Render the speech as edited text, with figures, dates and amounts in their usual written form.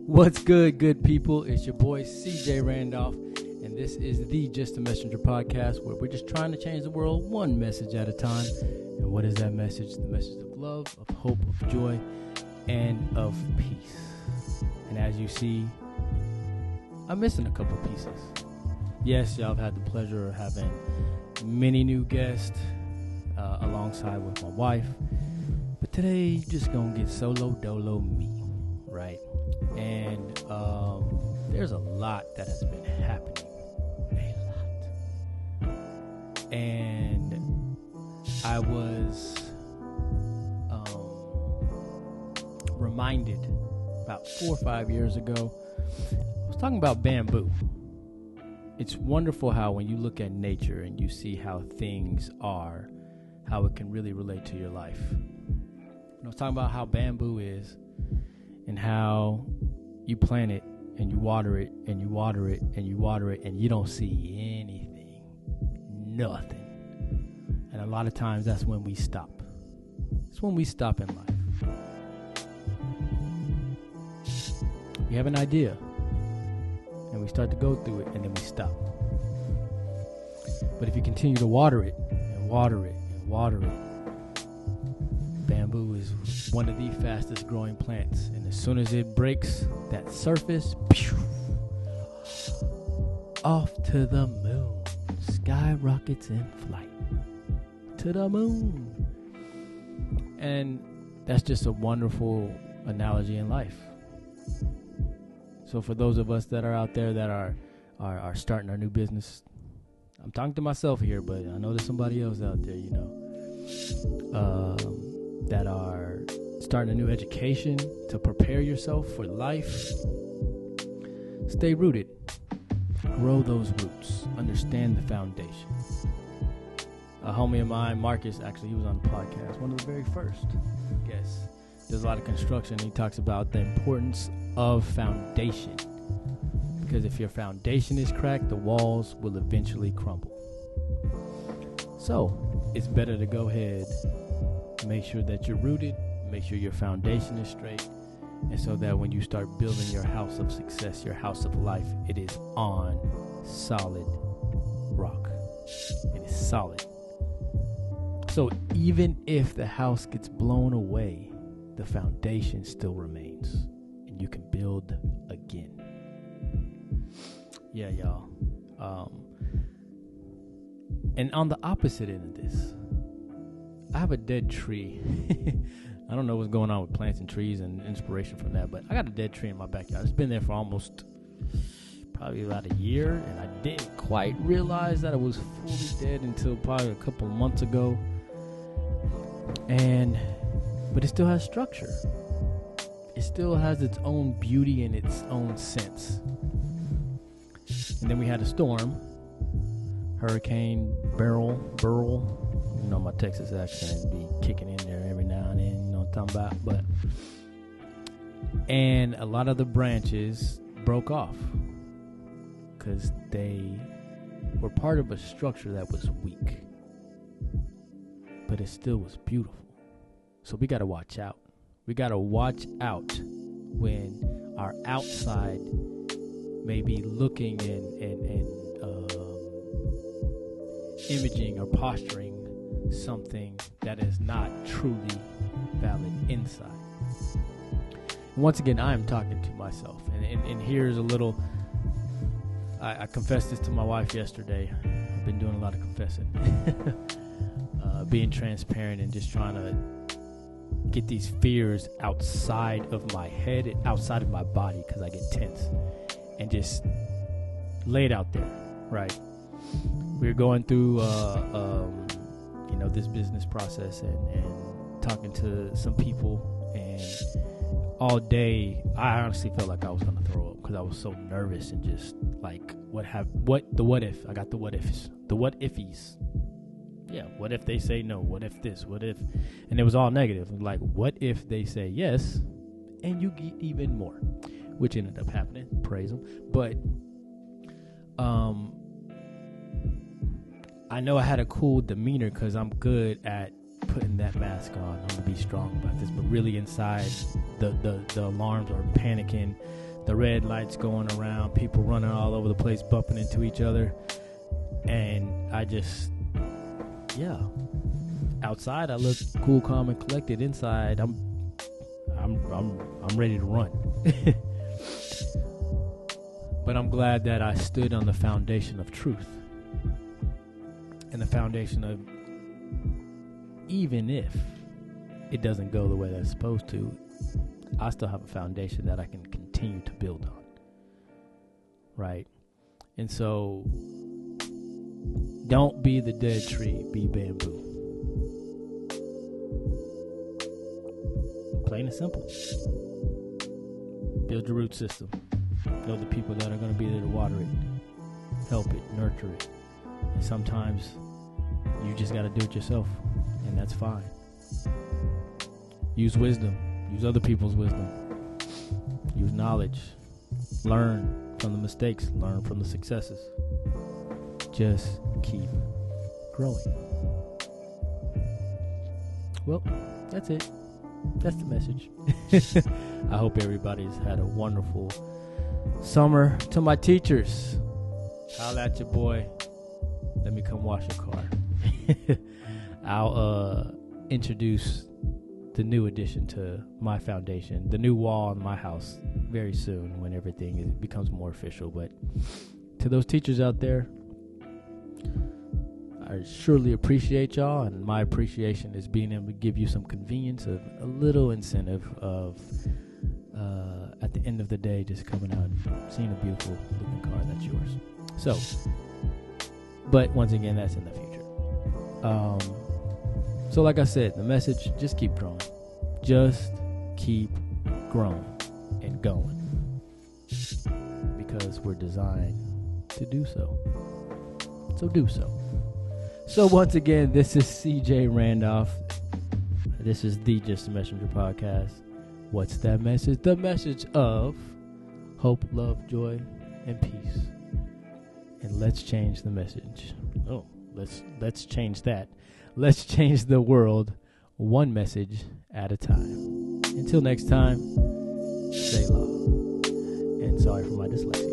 What's good people? It's your boy CJ Randolph, and this is the Just a Messenger podcast, where we're just trying to change the world one message at a time. And what is that message? The message of love, of hope, of joy, and of peace. And as you see, I'm missing a couple pieces. Yes, y'all have had the pleasure of having many new guests alongside with my wife. But today, just gonna get solo dolo me, right? And there's a lot that has been happening. A lot. And I was reminded about 4 or 5 years ago, I was talking about bamboo. It's wonderful how when you look at nature and you see how things are, how it can really relate to your life. And I was talking about how bamboo is and how you plant it and you water it and you water it and you water it and you don't see anything, nothing. And a lot of times that's when we stop. It's when we stop in life. We have an idea and we start to go through it and then we stop. But if you continue to water it and water it and water it, bamboo is one of the fastest growing plants, and as soon as it breaks that surface, off to the moon, skyrockets in flight to the moon. And that's just a wonderful analogy in life. So for those of us that are out there that are starting our new business, I'm talking to myself here, but I know there's somebody else out there, that are starting a new education to prepare yourself for life. Stay rooted. Grow those roots. Understand the foundation. A homie of mine, Marcus, actually, he was on the podcast, one of the very first guests. Does a lot of construction. He talks about the importance of foundation. Because if your foundation is cracked, the walls will eventually crumble. So, it's better to go ahead, make sure that you're rooted, make sure your foundation is straight, and so that when you start building your house of success, your house of life, it is on solid rock. It is solid. So even if the house gets blown away, the foundation still remains, and you can build again. Yeah, y'all. And on the opposite end of this, I have a dead tree. I don't know what's going on with plants and trees and inspiration from that, but I got a dead tree in my backyard. It's been there for almost probably about a year, and I didn't quite realize that it was fully dead until probably a couple of months ago. But it still has structure. It still has its own beauty and its own sense. And then we had a storm, Hurricane Beryl. You know, my Texas accent be kicking in there every now and then, you know what I'm talking about. And a lot of the branches broke off because they were part of a structure that was weak. But it still was beautiful. So we got to watch out. We got to watch out when our outside may be looking and imaging or posturing something that is not truly valid inside. And once again, I am talking to myself. And here's a little, I confessed this to my wife yesterday. I've been doing a lot of confessing. Being transparent and just trying to get these fears outside of my head, outside of my body, because I get tense, and just lay it out there, right? We're going through, this business process and talking to some people, and all day I honestly felt like I was going to throw up because I was so nervous and just like, what if? I got the what ifs, the what ifies. Yeah, what if they say no? What if this? What if? And it was all negative. Like, what if they say yes and you get even more? Which ended up happening. Praise them. But I know I had a cool demeanor because I'm good at putting that mask on. I'm going to be strong about this. But really inside, the alarms are panicking. the red lights going around, people running all over the place, bumping into each other. And I just, outside I look cool, calm, and collected. Inside, I'm ready to run. But I'm glad that I stood on the foundation of truth, and the foundation of, even if it doesn't go the way that it's supposed to, I still have a foundation that I can continue to build on. Right? And so, don't be the dead tree, be bamboo. Plain and simple. Build your root system. Know the people that are going to be there to water it, help it, nurture it. And sometimes you just got to do it yourself, and that's fine. Use wisdom. Use other people's wisdom. Use knowledge. Learn from the mistakes. Learn from the successes. Just keep growing. Well, that's it. That's the message. I hope everybody's had a wonderful summer. To my teachers, holla at your boy. Let me come wash your car. I'll introduce the new addition to my foundation, the new wall in my house, very soon when everything becomes more official. But to those teachers out there, I surely appreciate y'all, and my appreciation is being able to give you some convenience of a little incentive of at the end of the day just coming out and seeing a beautiful looking car that's yours. So, but once again, that's in the future. So like I said, the message, just keep growing. Just keep growing and going, because we're designed to do so. So do so. So once again, this is CJ Randolph. This is the Just a Messenger podcast. What's that message? The message of hope, love, joy, and peace. And let's change the message. Oh, let's change that. Let's change the world one message at a time. Until next time, Selah. And sorry for my dyslexia.